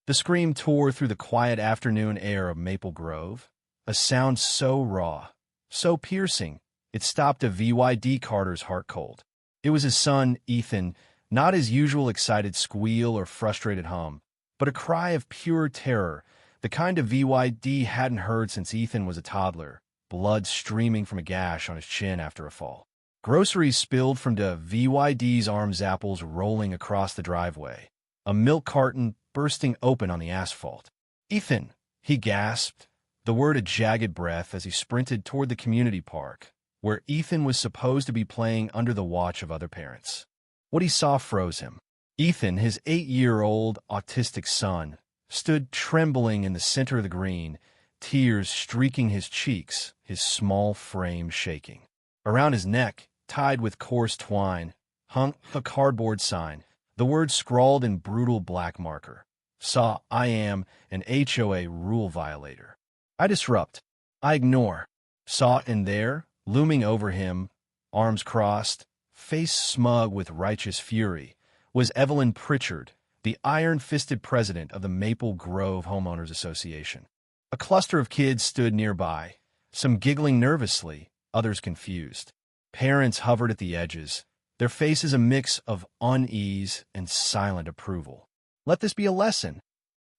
The scream tore through the quiet afternoon air of Maple Grove, a sound so raw, so piercing, it stopped a VYD Carter's heart cold. It was his son, Ethan, not his usual excited squeal or frustrated hum, but a cry of pure terror, the kind of VYD hadn't heard since Ethan was a toddler, blood streaming from a gash on his chin after a fall. Groceries spilled from the VYD's arms, apples rolling across the driveway, a milk carton bursting open on the asphalt. "Ethan," he gasped, the word a jagged breath as he sprinted toward the community park, where Ethan was supposed to be playing under the watch of other parents. What he saw froze him. Ethan, his 8-year-old autistic son, stood trembling in the center of the green, tears streaking his cheeks, his small frame shaking. Around his neck, tied with coarse twine, hung a cardboard sign, the words scrawled in brutal black marker. Saw, "I am an HOA rule violator. I disrupt. I ignore." Saw, and there, looming over him, arms crossed, face smug with righteous fury, was Evelyn Pritchard, the iron-fisted president of the Maple Grove Homeowners Association. A cluster of kids stood nearby, some giggling nervously, others confused. Parents hovered at the edges, their faces a mix of unease and silent approval. "Let this be a lesson."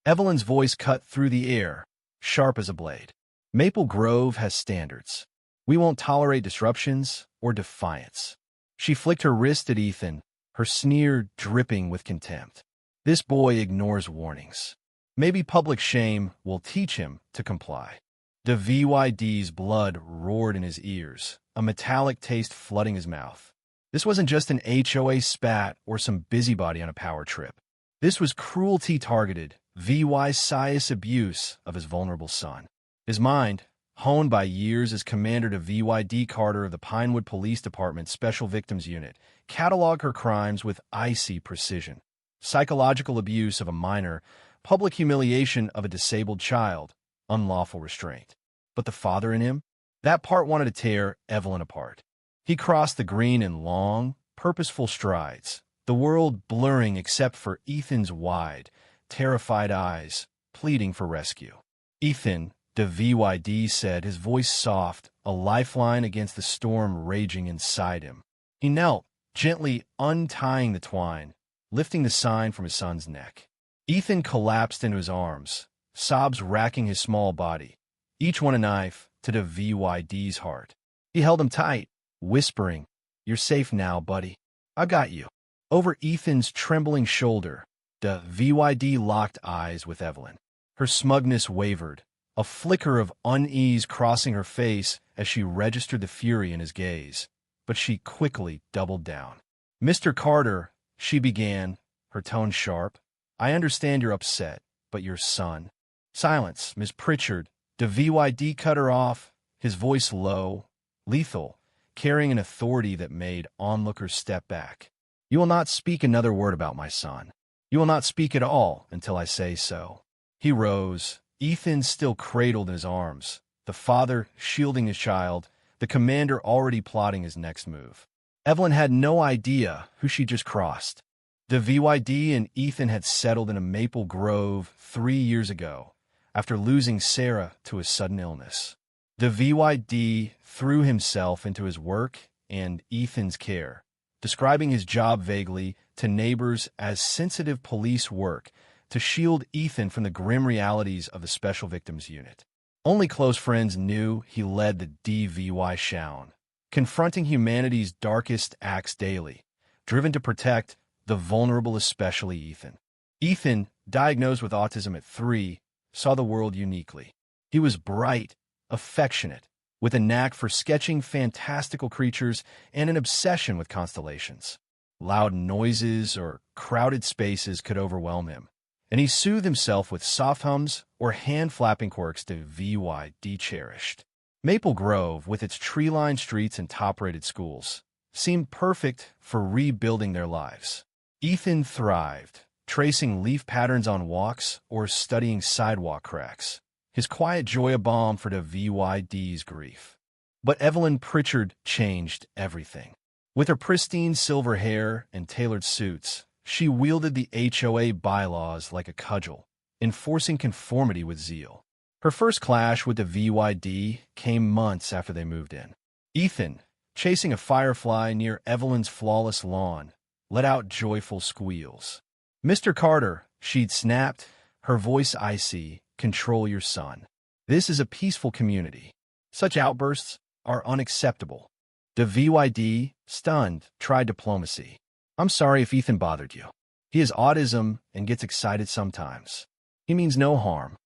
Evelyn's voice cut through the air, sharp as a blade. "Maple Grove has standards. We won't tolerate disruptions or defiance." She flicked her wrist at Ethan, her sneer dripping with contempt. "This boy ignores warnings. Maybe public shame will teach him to comply." The VYD's blood roared in his ears, a metallic taste flooding his mouth. This wasn't just an HOA spat or some busybody on a power trip. This was cruelty-targeted, VY-size abuse of his vulnerable son. His mind, honed by years as commander to VYD Carter of the Pinewood Police Department's Special Victims Unit, cataloged her crimes with icy precision. Psychological abuse of a minor, public humiliation of a disabled child, unlawful restraint. But the father in him? That part wanted to tear Evelyn apart. He crossed the green in long, purposeful strides, the world blurring except for Ethan's wide, terrified eyes, pleading for rescue. "Ethan," the VYD said, his voice soft, a lifeline against the storm raging inside him. He knelt, gently untying the twine, lifting the sign from his son's neck. Ethan collapsed into his arms, sobs racking his small body, each one a knife to the VYD's heart. He held him tight, whispering, "You're safe now, buddy. I got you." Over Ethan's trembling shoulder, the VYD locked eyes with Evelyn. Her smugness wavered, a flicker of unease crossing her face as she registered the fury in his gaze. But she quickly doubled down. "Mr. Carter," she began, her tone sharp, "I understand you're upset, but your son—" "Silence, Miss Pritchard." The VYD cut her off, his voice low, lethal, carrying an authority that made onlookers step back. "You will not speak another word about my son. You will not speak at all until I say so." He rose, Ethan still cradled in his arms, the father shielding his child, the commander already plotting his next move. Evelyn had no idea who she just crossed. The VYD and Ethan had settled in a Maple Grove 3 years ago, after losing Sarah to a sudden illness. The VYD threw himself into his work and Ethan's care, describing his job vaguely to neighbors as sensitive police work to shield Ethan from the grim realities of the Special Victims Unit. Only close friends knew he led the DVY Shown, confronting humanity's darkest acts daily, driven to protect the vulnerable, especially Ethan. Ethan, diagnosed with autism at 3, saw the world uniquely. He was bright, affectionate, with a knack for sketching fantastical creatures and an obsession with constellations. Loud noises or crowded spaces could overwhelm him, and he soothed himself with soft hums or hand-flapping quirks the VYD cherished. Maple Grove, with its tree-lined streets and top-rated schools, seemed perfect for rebuilding their lives. Ethan thrived, tracing leaf patterns on walks or studying sidewalk cracks, his quiet joy a balm for the VYD's grief. But Evelyn Pritchard changed everything. With her pristine silver hair and tailored suits, she wielded the HOA bylaws like a cudgel, enforcing conformity with zeal. Her first clash with the VYD came months after they moved in. Ethan, chasing a firefly near Evelyn's flawless lawn, let out joyful squeals. "Mr. Carter," she'd snapped, her voice icy, "control your son. This is a peaceful community. Such outbursts are unacceptable." The VYD, stunned, tried diplomacy. "I'm sorry if Ethan bothered you. He has autism and gets excited sometimes. He means no harm."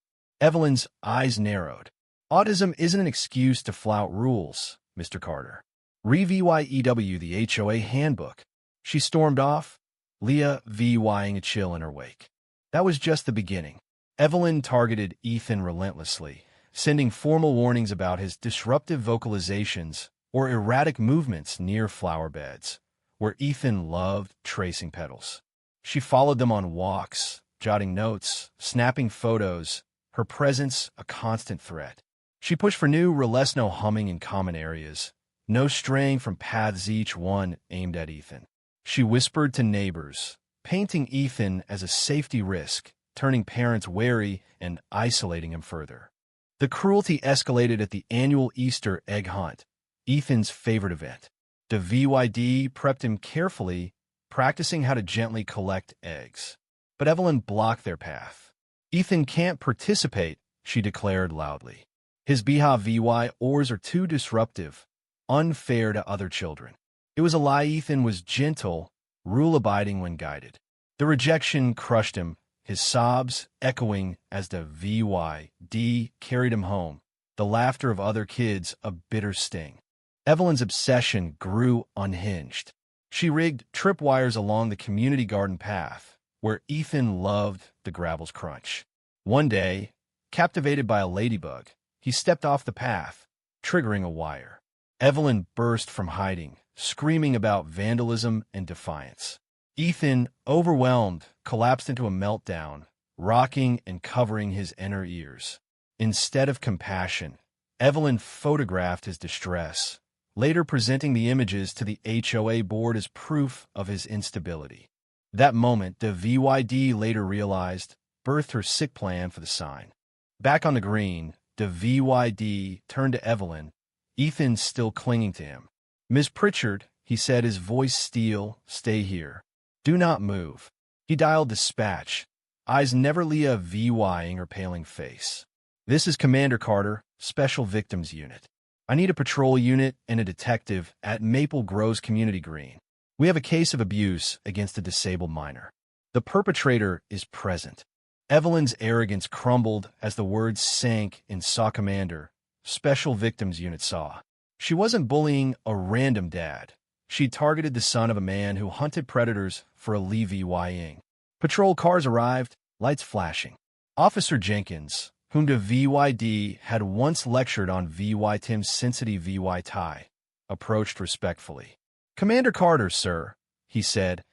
Evelyn's eyes narrowed. "Autism isn't an excuse to flout rules, Mr. Carter. Re-VYEW the HOA handbook." She stormed off, Leah VYing a chill in her wake. That was just the beginning. Evelyn targeted Ethan relentlessly, sending formal warnings about his disruptive vocalizations or erratic movements near flower beds, where Ethan loved tracing petals. She followed them on walks, jotting notes, snapping photos, her presence a constant threat. She pushed for new relesno humming in common areas, no straying from paths, each one aimed at Ethan. She whispered to neighbors, painting Ethan as a safety risk, turning parents wary and isolating him further. The cruelty escalated at the annual Easter egg hunt, Ethan's favorite event. The VYD prepped him carefully, practicing how to gently collect eggs. But Evelyn blocked their path. "Ethan can't participate," she declared loudly. "His BHA VY ors are too disruptive, unfair to other children." It was a lie. Ethan was gentle, rule-abiding when guided. The rejection crushed him, his sobs echoing as the VYD carried him home, the laughter of other kids a bitter sting. Evelyn's obsession grew unhinged. She rigged tripwires along the community garden path, where Ethan loved the gravel's crunch. One day, captivated by a ladybug, he stepped off the path, triggering a wire. Evelyn burst from hiding, screaming about vandalism and defiance. Ethan, overwhelmed, collapsed into a meltdown, rocking and covering his inner ears. Instead of compassion, Evelyn photographed his distress, later presenting the images to the HOA board as proof of his instability. That moment, the VYD later realized, birthed her sick plan for the sign. Back on the green, the VYD turned to Evelyn, Ethan still clinging to him. "Miss Pritchard," he said, his voice steel, "stay here. Do not move." He dialed dispatch, eyes never Leah VYing her paling face. "This is Commander Carter, Special Victims Unit. I need a patrol unit and a detective at Maple Groves Community Green. We have a case of abuse against a disabled minor. The perpetrator is present." Evelyn's arrogance crumbled as the words sank in "Saw Commander, Special Victims Unit saw." She wasn't bullying a random dad. She targeted the son of a man who hunted predators for a VYing. Patrol cars arrived, lights flashing. Officer Jenkins, whom the VYD had once lectured on VY Tim's sensitive VY tie, approached respectfully. "Commander Carter, sir," he said,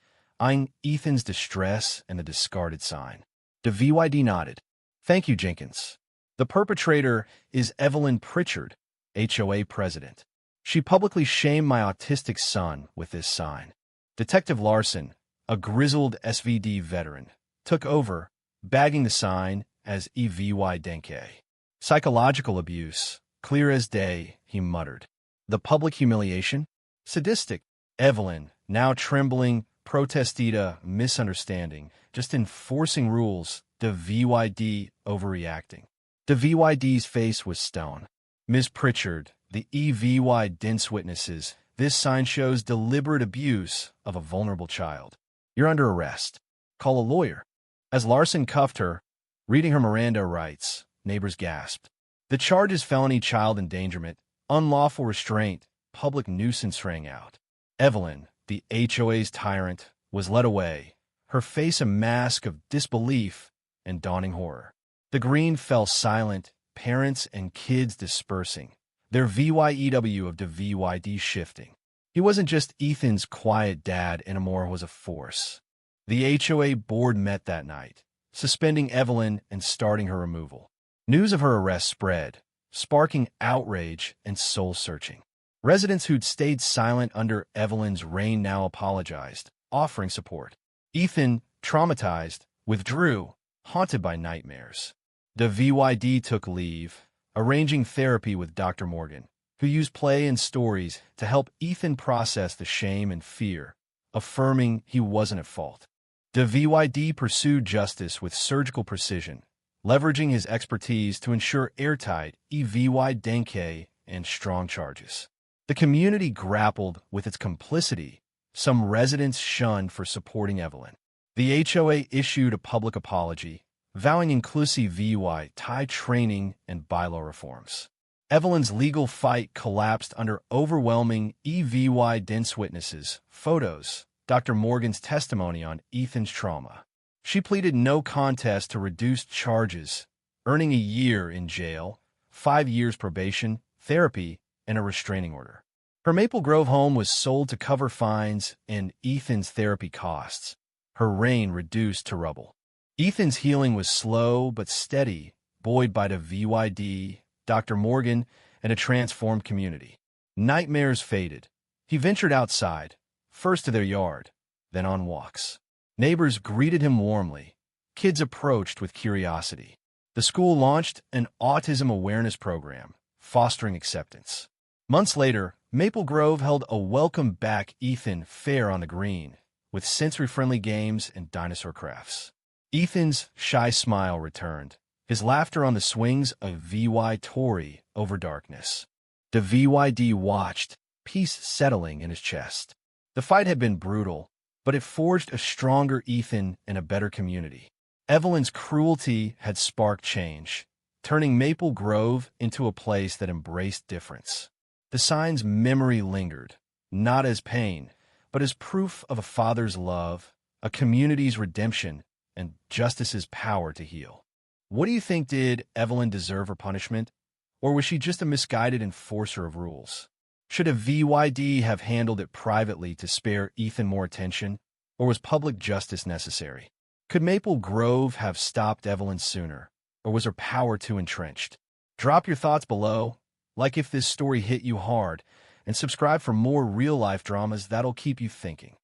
eyeing Ethan's distress and the discarded sign. The VYD nodded. "Thank you, Jenkins. The perpetrator is Evelyn Pritchard, HOA president. She publicly shamed my autistic son with this sign." Detective Larson, a grizzled SVD veteran, took over, bagging the sign as EVY Denke. "Psychological abuse, clear as day," he muttered. "The public humiliation? Sadistic." Evelyn, now trembling, protested a misunderstanding, just enforcing rules, the VYD overreacting. The VYD's face was stone. "Ms. Pritchard, the EVY dense witnesses, this sign shows deliberate abuse of a vulnerable child. You're under arrest. Call a lawyer." As Larson cuffed her, reading her Miranda rights, neighbors gasped. The charge is felony child endangerment, unlawful restraint, public nuisance rang out. Evelyn, the HOA's tyrant, was led away, her face a mask of disbelief and dawning horror. The green fell silent, parents and kids dispersing, their VYEW of the VYD shifting. He wasn't just Ethan's quiet dad anymore, was a force. The HOA board met that night, suspending Evelyn and starting her removal. News of her arrest spread, sparking outrage and soul-searching. Residents who'd stayed silent under Evelyn's reign now apologized, offering support. Ethan, traumatized, withdrew, haunted by nightmares. The VYD took leave, arranging therapy with Dr. Morgan, who used play and stories to help Ethan process the shame and fear, affirming he wasn't at fault. The VYD pursued justice with surgical precision, leveraging his expertise to ensure airtight EVY denke and strong charges. The community grappled with its complicity. Some residents shunned for supporting Evelyn. The HOA issued a public apology, vowing inclusive VY Thai training and bylaw reforms. Evelyn's legal fight collapsed under overwhelming EVY dense witnesses, photos, Dr. Morgan's testimony on Ethan's trauma. She pleaded no contest to reduced charges, earning a year in jail, 5 years probation, therapy, and a restraining order. Her Maple Grove home was sold to cover fines and Ethan's therapy costs, her reign reduced to rubble. Ethan's healing was slow but steady, buoyed by the VYD, Dr. Morgan, and a transformed community. Nightmares faded. He ventured outside, first to their yard, then on walks. Neighbors greeted him warmly. Kids approached with curiosity. The school launched an autism awareness program, fostering acceptance. Months later, Maple Grove held a Welcome Back Ethan fair on the green, with sensory-friendly games and dinosaur crafts. Ethan's shy smile returned, his laughter on the swings of VY Tory over darkness. The VYD watched, peace settling in his chest. The fight had been brutal, but it forged a stronger Ethan and a better community. Evelyn's cruelty had sparked change, turning Maple Grove into a place that embraced difference. The sign's memory lingered, not as pain, but as proof of a father's love, a community's redemption, and justice's power to heal. What do you think? Did Evelyn deserve her punishment, or was she just a misguided enforcer of rules? Should a VYD have handled it privately to spare Ethan more attention, or was public justice necessary? Could Maple Grove have stopped Evelyn sooner, or was her power too entrenched? Drop your thoughts below, like if this story hit you hard, and subscribe for more real-life dramas that'll keep you thinking.